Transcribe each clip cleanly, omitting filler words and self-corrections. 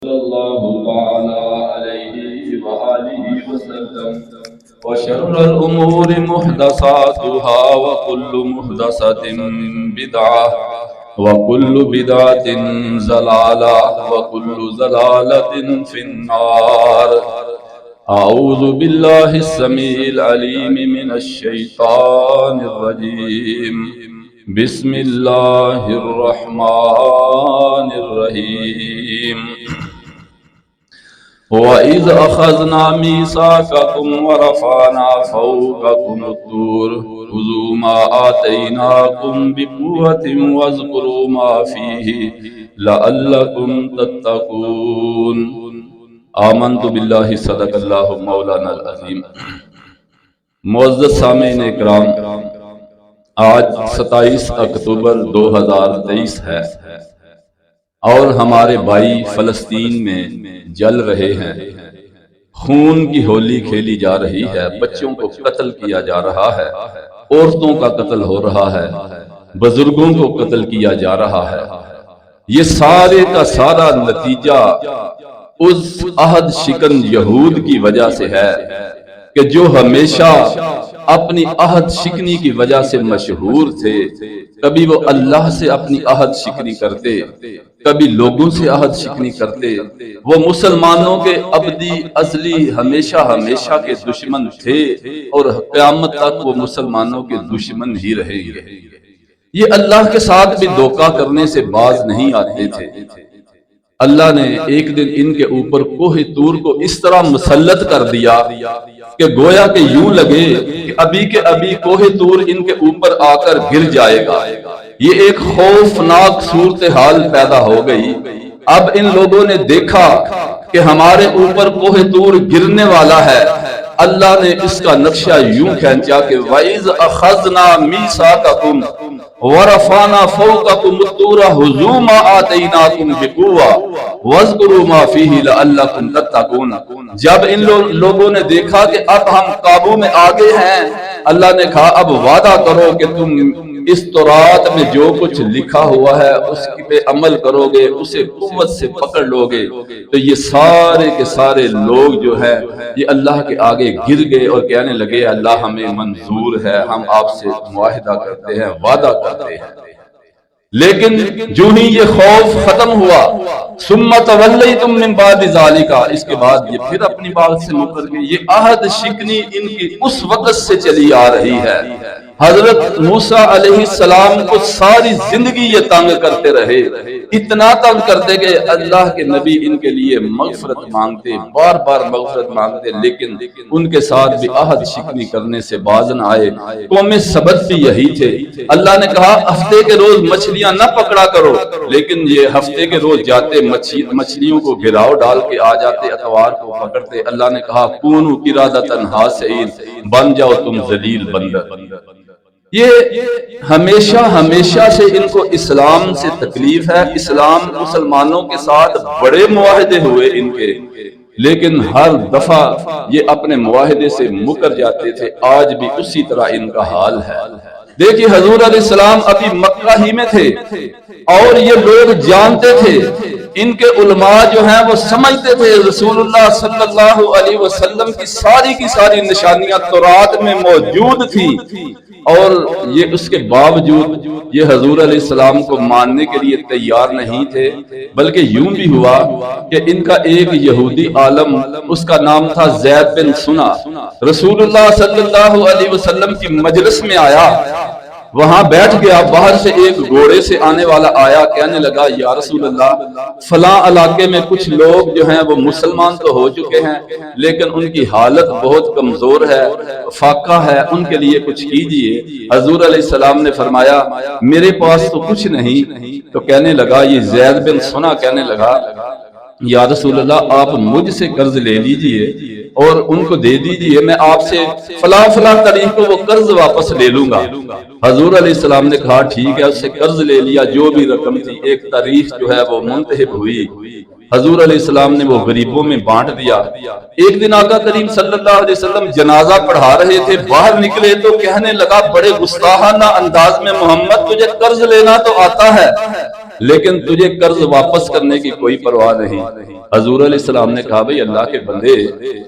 صلى الله تعالى عليه وآله وسلم وشر الأمور محدثاتها وكل محدثة بدعة وكل بدعة ضلالة وكل ضلالة في النار. أعوذ بالله السميع العليم من الشيطان الرجيم. بسم الله الرحمن الرحيم. وَإِذْ أَخَذْنَا مِيثَاقَكُمْ وَرَفَعْنَا فَوْقَكُمُ الطُّورَ خُذُوا مَا آتَيْنَاكُمْ بِقُوَّةٍ وَاذْكُرُوا مَا فِيهِ لَعَلَّكُمْ تَتَّقُونَ. آمنت باللہ صدق اللہ مولانا العظیم. معزز سامعین اکرام، آج 27 اکتوبر 2023 ہے اور ہمارے بھائی فلسطین میں جل رہے ہیں. خون کی ہولی کھیلی جا رہی ہے، بچوں کو قتل کیا جا رہا ہے، عورتوں کا قتل ہو رہا ہے، بزرگوں کو قتل کیا جا رہا ہے. یہ سارے کا سارا نتیجہ اس عہد شکن یہود کی وجہ سے ہے کہ جو ہمیشہ اپنی عہد شکنی کی وجہ سے مشہور تھے. کبھی وہ اللہ سے اپنی عہد شکنی کرتے، کبھی لوگوں سے عہد شکنی کرتے. وہ مسلمانوں کے ابدی ازلی ہمیشہ کے دشمن تھے اور قیامت تک وہ مسلمانوں کے دشمن ہی رہیں گے. یہ اللہ کے ساتھ بھی دھوکہ کرنے سے باز نہیں آتے تھے. اللہ نے ایک دن ان کے اوپر کوہ طور کو اس طرح مسلط کر دیا کہ گویا کہ یوں لگے کہ ابھی کے ابھی کوہ طور ان کے اوپر آ کر گر جائے گا. یہ ایک خوفناک صورتحال پیدا ہو گئی. اب ان لوگوں نے دیکھا کہ ہمارے اوپر کوہ طور گرنے والا ہے. اللہ نے اس کا نقشہ یوں کھینچا کہ وَإِذْ أَخَذْنَا مِيثَاقَكُمْ وَرَفَعْنَا فَوْقَكُمُ الطُّورَ خُذُوا مَا آتَيْنَاكُمْ بِقُوَّةٍ وَاذْكُرُوا مَا فِيهِ لَعَلَّكُمْ تَتَّقُونَ. جب ان لوگوں نے دیکھا کہ اب ہم قابو میں آگے ہیں، اللہ نے کہا اب وعدہ کرو کہ تم اس تورات میں جو کچھ لکھا ہوا ہے اس پہ عمل کرو گے، اسے قوت سے پکڑ لو گے. تو یہ سارے کے سارے لوگ جو ہے یہ اللہ کے آگے گر گئے اور کہنے لگے اللہ ہمیں منظور ہے، ہم آپ سے معاہدہ کرتے ہیں، وعدہ کرتے ہیں. لیکن جو ہی یہ خوف ختم ہوا، ثم تولیتم من بعد ذالک، اس کے بعد یہ پھر اپنی بات سے مکر گئے. یہ عہد شکنی ان کی اس وقت سے چلی آ رہی ہے. حضرت موسیٰ علیہ السلام کو ساری زندگی یہ تنگ کرتے رہے، اتنا تنگ کرتے کہ اللہ کے نبی ان کے لیے مغفرت مانگتے، بار بار مغفرت مانگتے، لیکن ان کے ساتھ بھی عہد شکنی کرنے سے باز نہ آئے. قوم سبت بھی یہی تھے. اللہ نے کہا ہفتے کے روز مچھلیاں نہ پکڑا کرو، لیکن یہ ہفتے کے روز جاتے مچھلیوں کو گراؤ ڈال کے آ جاتے، اتوار کو پکڑتے. اللہ نے کہا کونوا قردۃ خاسئین، بن جاؤ تم ذلیل بندر. یہ ہمیشہ سے ان کو اسلام سے تکلیف ہے. اسلام مسلمانوں کے ساتھ بڑے معاہدے ہوئے ان کے، لیکن ہر دفعہ یہ اپنے معاہدے سے مکر جاتے تھے. آج بھی اسی طرح ان کا حال ہے. دیکھیے حضور علیہ السلام ابھی مکہ ہی میں تھے اور یہ لوگ جانتے تھے، ان کے علماء جو ہیں وہ سمجھتے تھے رسول اللہ صلی اللہ علیہ وسلم کی ساری نشانیاں تورات میں موجود تھی، اور یہ اس کے باوجود یہ حضور علیہ السلام کو ماننے کے لیے تیار نہیں تھے. بلکہ یوں بھی ہوا کہ ان کا ایک یہودی عالم، اس کا نام تھا زید بن سنا، رسول اللہ صلی اللہ علیہ وسلم کی مجلس میں آیا، وہاں بیٹھ گیا. باہر سے ایک گھوڑے سے آنے والا آیا، کہنے لگا یا رسول اللہ فلاں علاقے میں کچھ لوگ جو ہیں وہ مسلمان تو ہو چکے ہیں لیکن ان کی حالت بہت کمزور ہے، فاقہ ہے، ان کے لیے کچھ کیجئے. حضور علیہ السلام نے فرمایا میرے پاس تو کچھ نہیں. تو کہنے لگا، یہ زید بن سنا کہنے لگا یا رسول اللہ آپ مجھ سے قرض لے لیجئے اور ان کو دے دیجئے، میں آپ سے فلاں تاریخ کو وہ قرض واپس لے لوں گا. حضور علیہ السلام نے کہا ٹھیک ہے، اس سے قرض لے لیا. جو بھی رقم تھی، ایک تاریخ جو ہے وہ منتخب ہوئی. حضور علیہ السلام نے وہ غریبوں میں بانٹ دیا. ایک دن آقا کریم صلی اللہ علیہ وسلم جنازہ پڑھا رہے تھے، باہر نکلے تو کہنے لگا بڑے گستاخانہ انداز میں محمد تجھے قرض لینا تو آتا ہے، لیکن تجھے قرض واپس کرنے کی کوئی پرواہ نہیں۔ حضور علیہ السلام نے کہا بھئی اللہ کے بندے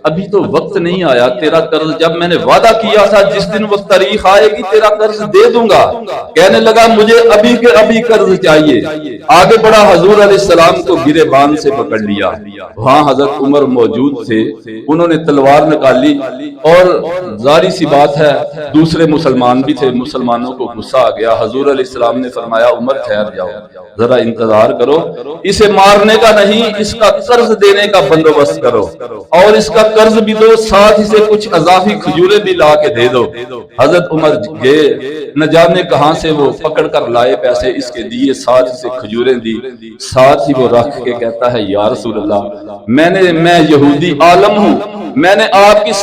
ابھی تو وقت نہیں آیا، تیرا قرض جب میں نے وعدہ کیا تھا جس دن وہ تاریخ آئے گی تیرا قرض دے دوں گا۔ کہنے لگا مجھے ابھی کے ابھی قرض چاہیے۔ آگے بڑھا، حضور علیہ السلام کو گریبان سے پکڑ لیا۔ وہاں حضرت عمر موجود تھے، انہوں نے تلوار نکالی اور ظاہری سی بات ہے دوسرے مسلمان بھی تھے، مسلمانوں کو غصہ آ گیا۔ حضور علیہ السلام نے فرمایا عمر ٹھہر جاؤ، ذرا انتظار کرو، اسے مارنے کا نہیں اس کا قرض دینے کا بندوبست کرو، اور اس کا قرض بھی دو، ساتھ ہی سے کچھ اضافی کھجوریں بھی لا کے دے دو۔ حضرت عمر گئے، نہ جانے کہاں سے وہ پکڑ کر لائے پیسے، اس کے دیے، ساتھ ہی سے کھجوریں دی، ساتھ ہی وہ رکھ کے کہتا ہے یا رسول اللہ میں یہودی عالم ہوں، میں نے آپ کی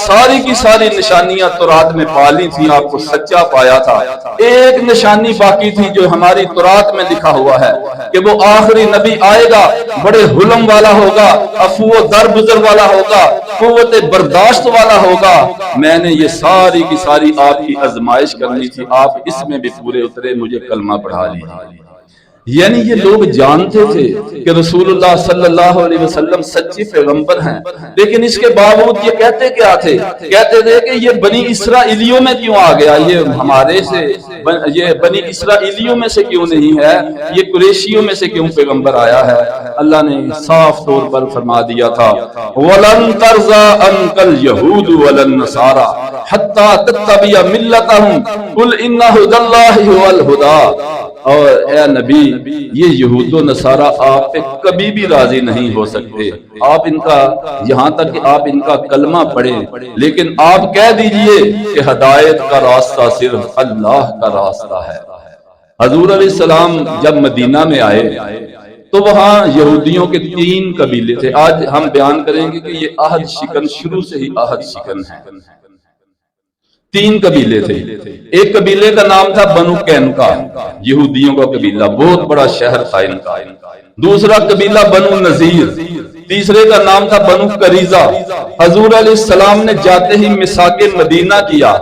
ساری نشانیاں تورات میں پالی تھی، آپ کو سچا پایا تھا، ایک نشانی باقی تھی جو ہماری تورات میں لکھا ہوا ہے کہ وہ آخری نبی آئے گا، بڑے حلم والا ہوگا، عفو و درگزر والا ہوگا، قوت برداشت والا ہوگا۔ میں نے یہ ساری کی ساری آپ کی آزمائش کرنی تھی، آپ اس میں بھی پورے اترے، مجھے کلمہ پڑھا لیجیے۔ یعنی یہ لوگ جانتے تھے کہ رسول اللہ صلی اللہ علیہ وسلم سچی پیغمبر ہیں، لیکن اس کے باوجود یہ کہتے کیا تھے؟ کہتے تھے کہ یہ بنی اسرائیلیوں میں کیوں آ گیا، یہ ہمارے سے، یہ بنی اسرائیلیوں میں سے کیوں نہیں ہے، یہ قریشیوں میں سے کیوں پیغمبر آیا ہے؟ اللہ نے صاف طور پر فرما دیا تھا وَلَن تَرْضَىٰ عَنكَ الْيَهُودُ وَلَا النَّصَارَىٰ حَتَّىٰ تَتَّبِعَ مِلَّتَهُمْ قُلْ إِنَّ هُدَى اللَّهِ هُوَ الْهُدَىٰ۔ اور اے نبی یہ یہود و نصارہ آپ پہ کبھی بھی راضی نہیں ہو سکتے، آپ ان کا یہاں تک کہ آپ ان کا کلمہ پڑھیں، لیکن آپ کہہ دیجئے کہ ہدایت کا راستہ صرف اللہ کا راستہ ہے۔ حضور علیہ السلام جب مدینہ میں آئے تو وہاں یہودیوں کے 3 قبیلے تھے۔ آج ہم بیان کریں گے کہ یہ عہد شکن شروع سے ہی عہد شکن ہے۔ 3 قبیلے تھے، ایک قبیلے کا نام تھا بنو قینقاع، یہودیوں کا قبیلہ، بہت بڑا شہر تھا ان کا۔ دوسرا قبیلہ بنو نذیر، تیسرے کا نام تھا بنو قریظہ۔ حضور علیہ السلام نے جاتے ہی میثاق مدینہ کیا،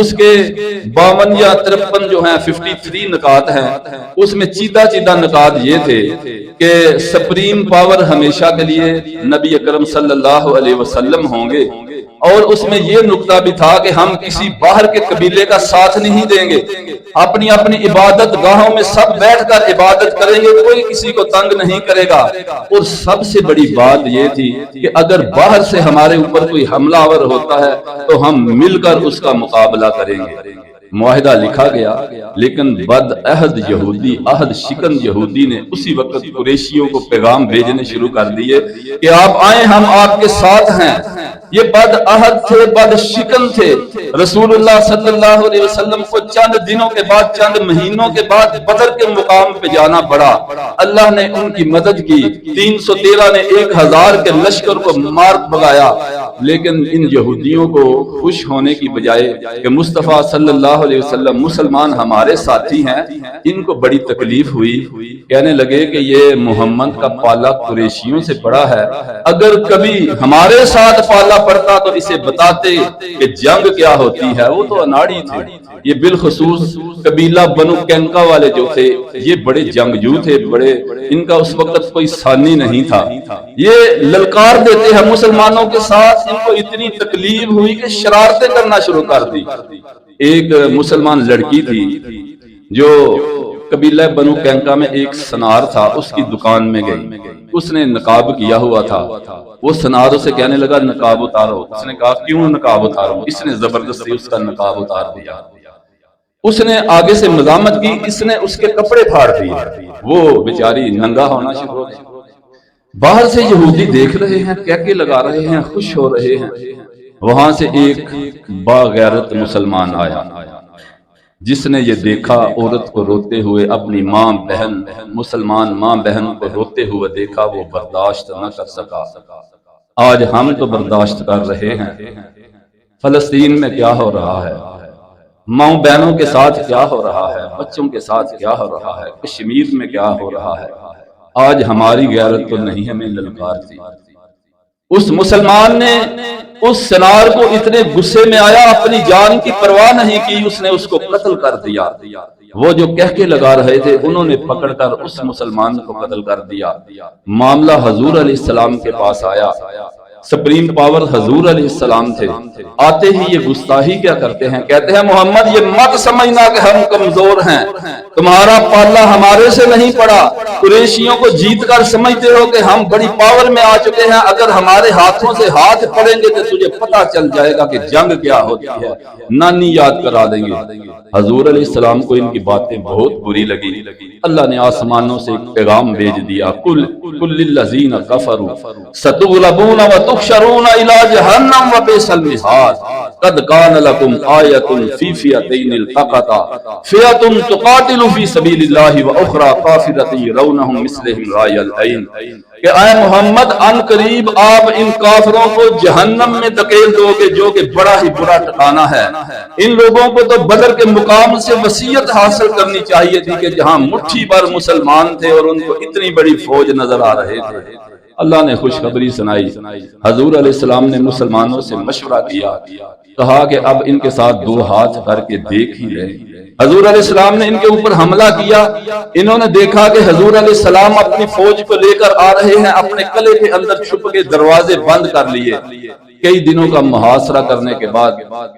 اس کے 52 یا 53 جو ہیں 53 نکات ہیں، اس میں چیدہ نکات یہ تھے کہ سپریم پاور ہمیشہ کے لیے نبی اکرم صلی اللہ علیہ وسلم ہوں گے، اور اس میں یہ نقطہ بھی تھا کہ ہم کسی باہر کے قبیلے کا ساتھ نہیں دیں گے، اپنی اپنی عبادت گاہوں میں سب بیٹھ کر عبادت کریں گے، کوئی کسی کو تنگ نہیں کرے گا۔ اور سب سے بڑی بات یہ تھی کہ اگر باہر سے ہمارے اوپر کوئی حملہ آور ہوتا ہے تو ہم مل کر اس کا مقابلہ کریں گے۔ معاہدہ لکھا گیا، لیکن بد عہد یہودی، عہد شکن یہودی نے اسی وقت قریشیوں کو پیغام بھیجنے شروع کر دیے کہ آپ آئیں، ہم آپ کے ساتھ ہیں۔ یہ بد عہد تھے، بد شکن تھے۔ رسول اللہ صلی اللہ علیہ وسلم کو چند دنوں کے بعد، چند مہینوں کے بعد بدر کے مقام پہ جانا پڑا۔ اللہ نے ان کی مدد کی، 313 نے 1000 کے لشکر کو مار بھگایا، لیکن ان یہودیوں کو خوش ہونے کی بجائے کہ مصطفیٰ صلی اللہ علیہ وسلم مسلمان ہمارے ساتھی ہیں، ان کو بڑی تکلیف ہوئی۔ کہنے لگے کہ یہ محمد کا پالا قریشیوں سے پڑا ہے، اگر کبھی ہمارے ساتھ پالا پڑتا تو اسے بتاتے کہ جنگ کیا ہوتی ہے۔ وہ تو اناڑی تھے، یہ بالخصوص قبیلہ بنو قینقاع والے جو تھے یہ بڑے جنگجو تھے، بڑے، ان کا اس وقت کوئی ثانی نہیں تھا۔ یہ للکار دیتے ہیں مسلمانوں کے ساتھ، ان کو اتنی تکلیف ہوئی کہ شرارتیں کرنا شروع کر دی۔ ایک مسلمان لڑکی تھی جو قبیلہ بنو قینقاع میں ایک سنار تھا، اس کی دکان میں گئی، اس نے نقاب کیا ہوا تھا، وہ سنار سے کہنے لگا نقاب اتارو، اس نے کہا کیوں نقاب اتارو؟ اس نے زبردستی اس کا نقاب اتار دیا۔ اس نے آگے سے مزاحمت کی، اس نے اس کے کپڑے پھاڑ دیے، وہ بیچاری ننگا ہونا شروع ہو گئی۔ باہر سے یہودی دیکھ رہے ہیں، کہکے لگا رہے ہیں، خوش ہو رہے ہیں۔ وہاں سے ایک باغیرت مسلمان آیا، جس نے یہ دیکھا عورت کو روتے ہوئے، اپنی ماں بہن، مسلمان ماں بہن کو روتے ہوئے دیکھا، وہ برداشت نہ کر سکا۔ آج ہم تو برداشت کر رہے ہیں، فلسطین میں کیا ہو رہا ہے، ماں بہنوں کے ساتھ کیا ہو رہا ہے، بچوں کے ساتھ کیا ہو رہا ہے، کشمیر میں کیا ہو رہا ہے۔ آج ہماری غیرت تو نہیں ہمیں للکار تھی۔ اس مسلمان نے اس سنار کو اتنے غصے میں آیا، اپنی جان کی پرواہ نہیں کی، اس نے اس کو قتل کر دیا۔ وہ جو کہہ کے لگا رہے تھے انہوں نے پکڑ کر اس مسلمان کو قتل کر دیا۔ معاملہ حضور علیہ السلام کے پاس آیا، سپریم پاور حضور علیہ السلام تھے، آتے ہی یہ گستاخی کیا کرتے ہیں، کہتے ہیں محمد یہ مت سمجھنا کہ ہم کمزور ہیں، تمہارا پالا ہمارے سے نہیں پڑا، قریشیوں کو جیت کر سمجھتے ہو کہ ہم بڑی پاور میں آ چکے ہیں، اگر ہمارے ہاتھوں سے ہاتھ پڑیں گے تو تجھے پتہ چل جائے گا کہ جنگ کیا ہوتی ہے، نانی یاد کرا دیں گے۔ حضور علیہ السلام کو ان کی باتیں بہت بری لگی، اللہ نے آسمانوں سے ایک پیغام بھیج دیا، کل للذین کفروا ستغلبون وتحشرون الی جہنم وبئس المہاد قد کان لکم آیۃ فی فئتین التقطا فئۃ تقاتل فی سبیل اللہ واخری کافرۃ یرونہم مثلہم رأی العین، کہ اے محمد ان قریب آپ ان کافروں کو جہنم میں دھکیل دو گے جو کہ بڑا ہی برا ٹھکانہ ہے۔ ان لوگوں کو تو بدر کے مقام سے وصیت حاصل کرنی چاہیے تھی کہ جہاں مٹھی بھر مسلمان تھے اور ان کو اتنی بڑی فوج نظر آ رہے تھے۔ اللہ نے خوشخبری سنائی، حضور علیہ السلام نے مسلمانوں سے مشورہ کیا، کہا کہ اب ان کے ساتھ دو ہاتھ کر کے دیکھ ہی لیں۔ حضور علیہ السلام نے ان کے اوپر حملہ کیا، انہوں نے دیکھا کہ حضور علیہ السلام اپنی فوج کو لے کر آ رہے ہیں، اپنے قلعے کے اندر چھپ کے دروازے بند کر لیے۔ کئی دنوں کا محاصرہ کرنے کے بعد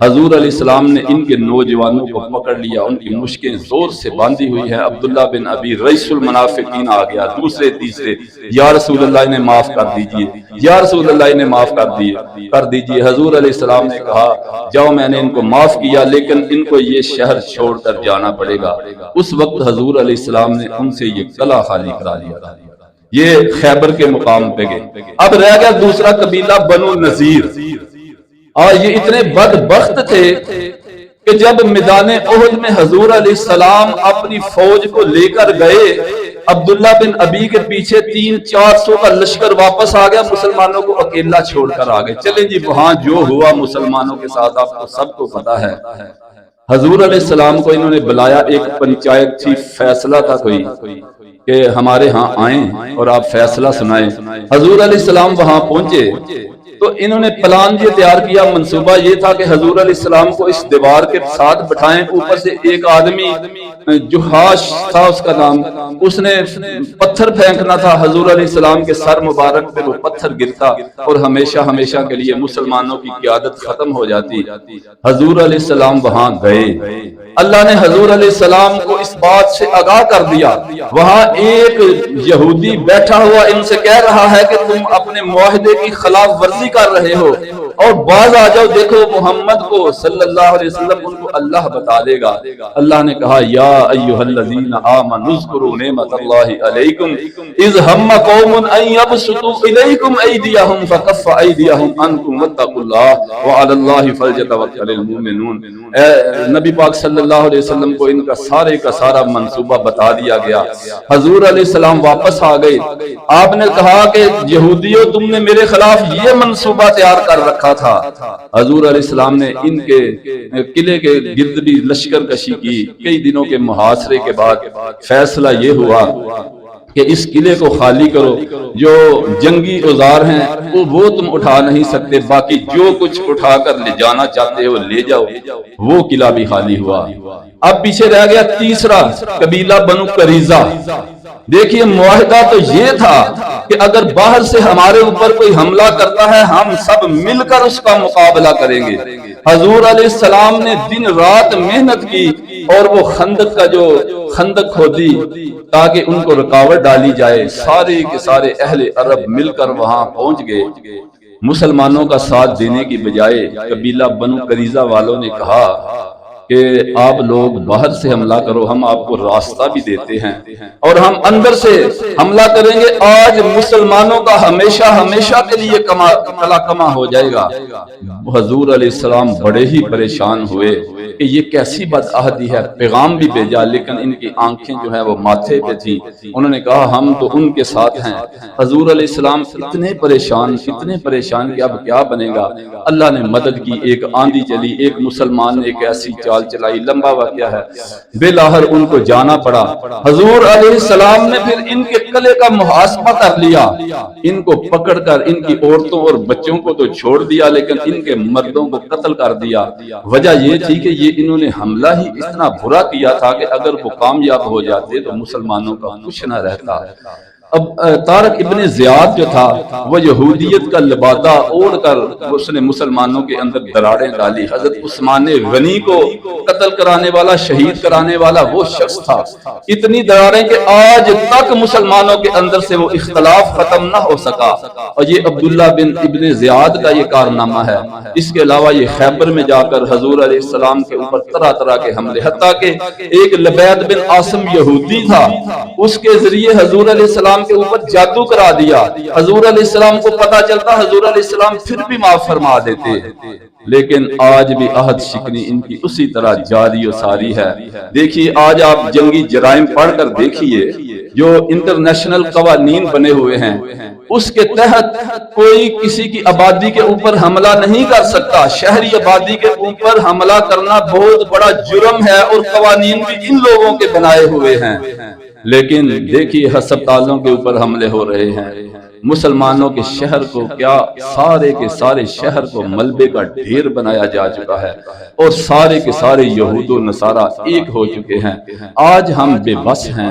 حضور علیہ السلام نے ان کے نوجوانوں کو پکڑ لیا، ان کی مشکیں زور سے باندھی ہوئی ہیں۔ عبداللہ بن ابی رئیس المنافقین آ گیا، دوسرے تیسرے، یا رسول اللہ انہیں معاف کر دیجئے، یا رسول اللہ انہیں معاف کر دیجئے۔ حضور علیہ السلام نے کہا جاؤ میں نے ان کو معاف کیا لیکن ان کو یہ شہر چھوڑ کر جانا پڑے گا۔ اس وقت حضور علیہ السلام نے ان سے یہ قلعہ خالی کرا لیا تھا، یہ خیبر کے مقام پہ گئے۔ اب رہ گیا دوسرا قبیلہ بنو نذیر، اور یہ اتنے بدبخت تھے کہ جب میدان احد میں حضور علیہ السلام اپنی فوج کو لے کر گئے، عبداللہ بن ابی کے پیچھے 300-400 کا لشکر واپس آ گیا، مسلمانوں کو اکیلا چھوڑ کر آ گئے۔ چلیں جی وہاں جو ہوا مسلمانوں کے ساتھ آپ کو سب کو پتا ہے۔ حضور علیہ السلام کو انہوں نے بلایا، ایک پنچایت تھی، فیصلہ تھا کوئی کہ ہمارے ہاں آئیں اور آپ فیصلہ سنائیں۔ حضور علیہ السلام وہاں پہنچے تو انہوں نے پلان یہ تیار کیا، منصوبہ یہ تھا کہ حضور علیہ السلام کو اس دیوار کے ساتھ بٹھائیں، اوپر سے ایک آدمی جہاش تھا اس کا نام، اس نے پتھر پھینکنا تھا، حضور علیہ السلام کے سر مبارک پہ وہ پتھر گرتا اور ہمیشہ ہمیشہ کے لیے مسلمانوں کی قیادت ختم ہو جاتی۔ حضور علیہ السلام وہاں گئے، اللہ نے حضور علیہ السلام کو اس بات سے آگاہ کر دیا۔ وہاں ایک یہودی بیٹھا ہوا ان سے کہہ رہا ہے کہ تم اپنے معاہدے کی خلاف ورزی کر رہے ہو اور باز آ جاؤ، دیکھو محمد کو صلی اللہ علیہ وسلم ان کو اللہ بتا دے گا۔ اللہ نے کہا یا ایھا الذین آمنوا اذکروا نعمت اللہ علیکم اذ ہم قوم ان یبسطوا الیکم ایدیہم فکف ایدیہم عنکم واتقوا اللہ وعلی اللہ فلیتوکل المؤمنون۔ نبی پاک صلی اللہ علیہ وسلم کو ان کا سارا منصوبہ بتا دیا گیا۔ حضور علیہ السلام واپس آ گئے، آپ نے کہا کہ یہودیوں تم نے میرے خلاف یہ منصوبہ تیار کر رکھا تھا۔ حضور علیہ السلام نے ان کے قلعے کے گرد بھی لشکر کشی کی۔ کئی دنوں کے محاصرے کے بعد فیصلہ یہ ہوا کہ اس قلعے کو خالی کرو، جو جنگی اوزار ہیں وہ تم اٹھا نہیں سکتے، باقی جو کچھ اٹھا کر لے جانا چاہتے ہو لے جاؤ۔ وہ قلعہ بھی خالی ہوا۔ اب پیچھے رہ گیا تیسرا قبیلہ بنو قریظہ۔ دیکھیے معاہدہ تو یہ تھا کہ اگر باہر سے ہمارے اوپر کوئی حملہ کرتا ہے ہم سب مل کر اس کا مقابلہ کریں گے۔ حضور علیہ السلام نے دن رات محنت کی اور وہ خندق کھودی تاکہ ان کو رکاوٹ ڈالی جائے۔ سارے کے سارے اہل عرب مل کر وہاں پہنچ گئے۔ مسلمانوں کا ساتھ دینے کی بجائے قبیلہ بنو قریظہ والوں نے کہا کہ آپ لوگ باہر سے حملہ کرو، ہم آپ کو راستہ بھی دیتے ہیں اور ہم اندر سے حملہ کریں گے، آج مسلمانوں کا ہمیشہ کے لیے کما ہو جائے گا۔ حضور علیہ السلام بڑے ہی پریشان ہوئے کہ یہ کیسی بدعہدی ہے، پیغام بھی بھیجا لیکن ان کی آنکھیں جو ہیں وہ ماتھے پہ تھی۔ انہوں نے کہا ہم تو ان کے ساتھ ہیں۔ حضور علیہ السلام اتنے پریشان کہ اب کیا بنے گا۔ اللہ نے مدد کی، ایک آندھی چلی، ایک مسلمان نے ایک ایسی چال چال چلائی، لمبا واقعہ ہے، بالآخر ان کو جانا پڑا۔ حضور علیہ السلام نے پھر ان کے قلعے کا محاسبہ کر لیا، ان کو پکڑ کر ان کی عورتوں اور بچوں کو تو چھوڑ دیا لیکن ان کے مردوں کو قتل کر دیا۔ وجہ یہ تھی کہ یہ انہوں نے حملہ ہی اتنا برا کیا تھا کہ اگر وہ کامیاب ہو جاتے تو مسلمانوں کا کچھ نہ رہتا۔ اب طارق ابن زیاد جو تھا وہ یہودیت کا لبادہ اوڑھ کر اس نے مسلمانوں کے اندر دراڑیں ڈالی۔ حضرت عثمان غنی کو قتل کرانے والا، شہید کرانے والا وہ شخص تھا۔ اتنی دراڑیں کہ آج تک مسلمانوں کے اندر سے وہ اختلاف ختم نہ ہو سکا، اور یہ عبداللہ بن ابن زیاد کا یہ کارنامہ ہے۔ اس کے علاوہ یہ خیبر میں جا کر حضور علیہ السلام کے اوپر طرح طرح کے حملے، حتیٰ کہ ایک لبید بن عاصم یہودی تھا، اس کے ذریعے حضور علیہ السلام کے اوپر جادو کرا دیا۔ حضور علیہ السلام کو پتا چلتا، حضور علیہ السلام پھر بھی معاف فرما دیتے، لیکن آج بھی عہد شکنی ان کی اسی طرح جاری و ساری ہے۔ دیکھیے آج آپ جنگی جرائم پڑھ کر دیکھیے، جو انٹرنیشنل قوانین بنے ہوئے ہیں اس کے تحت کوئی کسی کی آبادی کے اوپر حملہ نہیں کر سکتا۔ شہری آبادی کے اوپر حملہ کرنا بہت بڑا جرم ہے، اور قوانین بھی ان لوگوں کے بنائے ہوئے ہیں، لیکن دیکھیے ہسپتالوں کے اوپر حملے ہو رہے ہیں۔ مسلمانوں کے شہر کو کیا سارے کے سارے شہر کو ملبے کا ڈھیر بنایا جا چکا ہے، اور سارے کے سارے یہود و نصارہ ایک ہو چکے ہیں۔ آج ہم بے بس ہیں،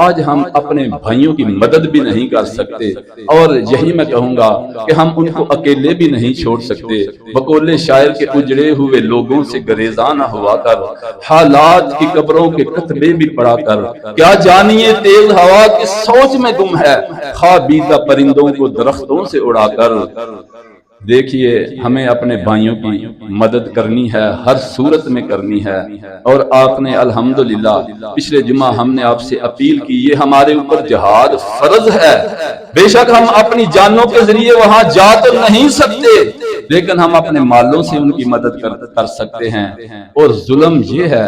آج ہم اپنے بھائیوں کی مدد بھی نہیں کر سکتے، اور یہی میں کہوں گا کہ ہم ان کو اکیلے بھی نہیں چھوڑ سکتے۔ بقول شاعر کے اجڑے ہوئے لوگوں سے گریزاں نہ ہوا کر، حالات کی قبروں کے کتبے بھی پڑھا کر، کیا جانیے تیز ہوا کی سوچ میں گم ہے، خوابیدہ پرندوں کو درختوں سے اڑا کر۔ دیکھیے ہمیں اپنے بھائیوں کی مدد کرنی ہے، ہر صورت میں کرنی ہے، اور آپ نے الحمدللہ پچھلے جمعہ ہم نے آپ سے اپیل کی، یہ ہمارے اوپر جہاد فرض ہے۔ بے شک ہم اپنی جانوں کے ذریعے وہاں جا تو نہیں سکتے، لیکن ہم اپنے مالوں سے ان کی مدد کر سکتے ہیں۔ اور ظلم یہ ہے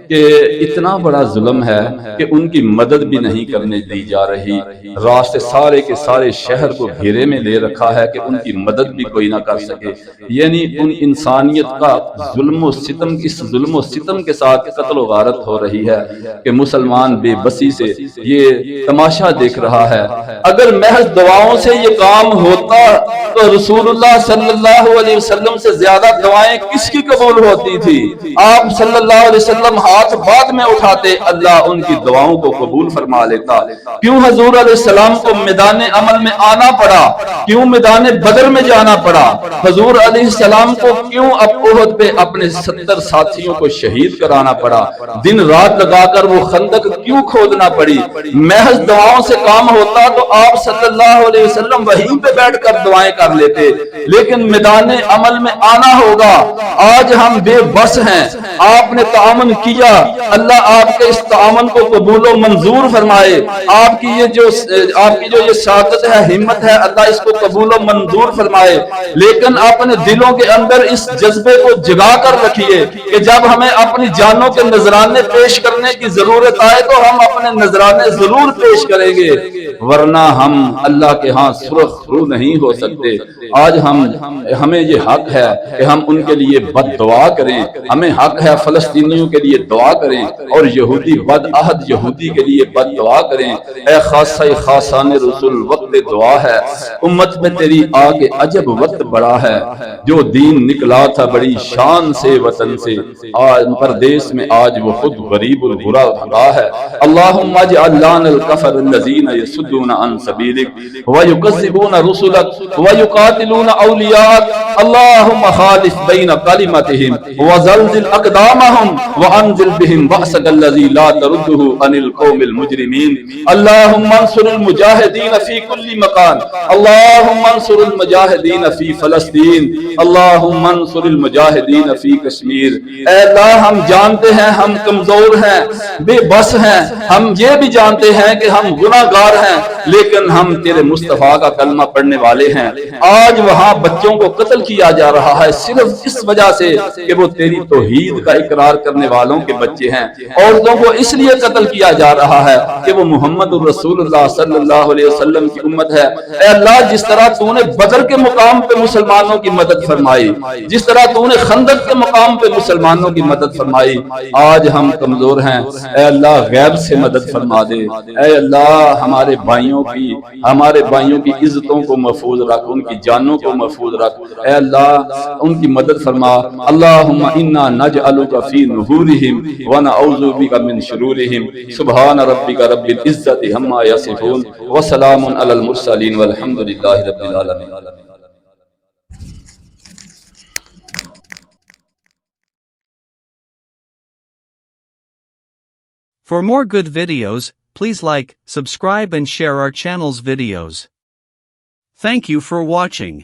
کہ اتنا بڑا ظلم ہے کہ ان کی مدد بھی نہیں کرنے دی جا رہی۔ راستے سارے کے سارے شہر کو گھیرے میں لے رکھا ہے کہ ان کی مدد بھی کوئی نہ کر سکے، یعنی ان انسانیت کا ظلم و ستم، اس ظلم و ستم کے ساتھ قتل و غارت ہو رہی ہے کہ مسلمان بے بسی سے یہ تماشا دیکھ رہا ہے۔ اگر محض دعاؤں سے یہ کام ہوتا تو رسول اللہ صلی اللہ علیہ وسلم سے زیادہ دعائیں کس کی قبول ہوتی تھی؟ آپ صلی اللہ علیہ وسلم ہاتھ بعد میں اٹھاتے، اللہ ان کی دعاؤں کو قبول فرما لیتا۔ کیوں حضور علیہ السلام کو میدان عمل میں آنا پڑا؟ کیوں میدان بدر میں جانا پڑا؟ حضور علیہ السلام کو کیوں احد پہ اپنے 70 ساتھیوں کو شہید کرانا پڑا؟ دن رات لگا کر وہ خندق کیوں کھودنا پڑی؟ محض دعاؤں سے کام ہوتا تو آپ صلی اللہ علیہ وسلم وہیں پہ بیٹھ کر دعائیں کر لیتے، لیکن میدان عمل میں آنا ہوگا۔ آج ہم بے بس ہیں، آپ نے تعاون کیا، اللہ آپ کے اس تعاون کو قبول و منظور فرمائے۔ آپ کی جو یہ سعادت ہے، ہمت ہے، اللہ اس کو قبول و منظور فرمائے، لیکن اپنے دلوں کے اندر اس جذبے کو جگا کر رکھیے کہ جب ہمیں اپنی جانوں کے نذرانے پیش کرنے کی ضرورت آئے تو ہم اپنے نذرانے ضرور پیش کریں گے، ورنہ ہم اللہ کے ہاں سرخ رو نہیں ہو سکتے۔ آج ہمیں یہ حق ہے کہ ہم ان کے لیے بد دعا کریں، ہمیں حق ہے فلسطینیوں کے لیے دعا کریں، اور یہودی بد عہد یہودی کے لیے بد دعا کریں۔ اے خاصہ خاصان رسول، وقت دعا ہے، امت میں تیری آگے عجب وقت بڑا ہے، جو دین نکلا تھا بڑی شان سے وطن سے، آج پردیس میں آج وہ خود غریب الغرا بھگا ہے۔ اللہم اجعل لعن الکفر الذین یصدون عن سبیلک ویکذبون رسلک ویقاتلون اولیاءک، اللہم خالف بین کلمتہم وزلزل اقدامہم وانزل بہم بأسک الذی لا تردہ عن القوم المجرمین، اللہم انصر المجاہدین فی کل مکان، اللہم انصر المجاہدین فی فلسطین، اللہم انصر المجاہدین فی کشمیر۔ اے اللہ ہم جانتے ہیں ہم کمزور ہیں، بے بس ہیں، ہم یہ بھی جانتے ہیں کہ ہم گناہگار ہیں، لیکن ہم تیرے مصطفیٰ کا کلمہ پڑھنے والے ہیں۔ آج وہاں بچوں کو قتل کیا جا رہا ہے صرف اس وجہ سے کہ وہ تیری توحید کا اقرار کرنے والوں کے بچے ہیں۔ عورتوں کو اس لیے قتل کیا جا رہا ہے کہ وہ محمد الرسول اللہ صلی اللہ علیہ وسلم کی امت ہے۔ اے اللہ، جس طرح تو نے بدر کے مقام پہ مسلمانوں کی مدد فرمائی، جس طرح تو نے خندق کے مقام پہ مسلمانوں کی مدد فرمائی، آج ہم کمزور ہیں، اے اللہ غیب سے مدد فرما دے۔ اے اللہ ہمارے بھائیوں کی عزتوں کو محفوظ رکھ، ان کی جانوں کو محفوظ رکھ، اے اللہ ان کی مدد فرما۔ اللہم انا نجعلک فی نحورہم ونعوذ بک من شرورہم۔ سبحان ربک رب العزت عما یصفون وسلام علی المرسلین والحمد للہ رب العالمین۔ For more good videos, please like, subscribe and share our channel's videos. Thank you for watching.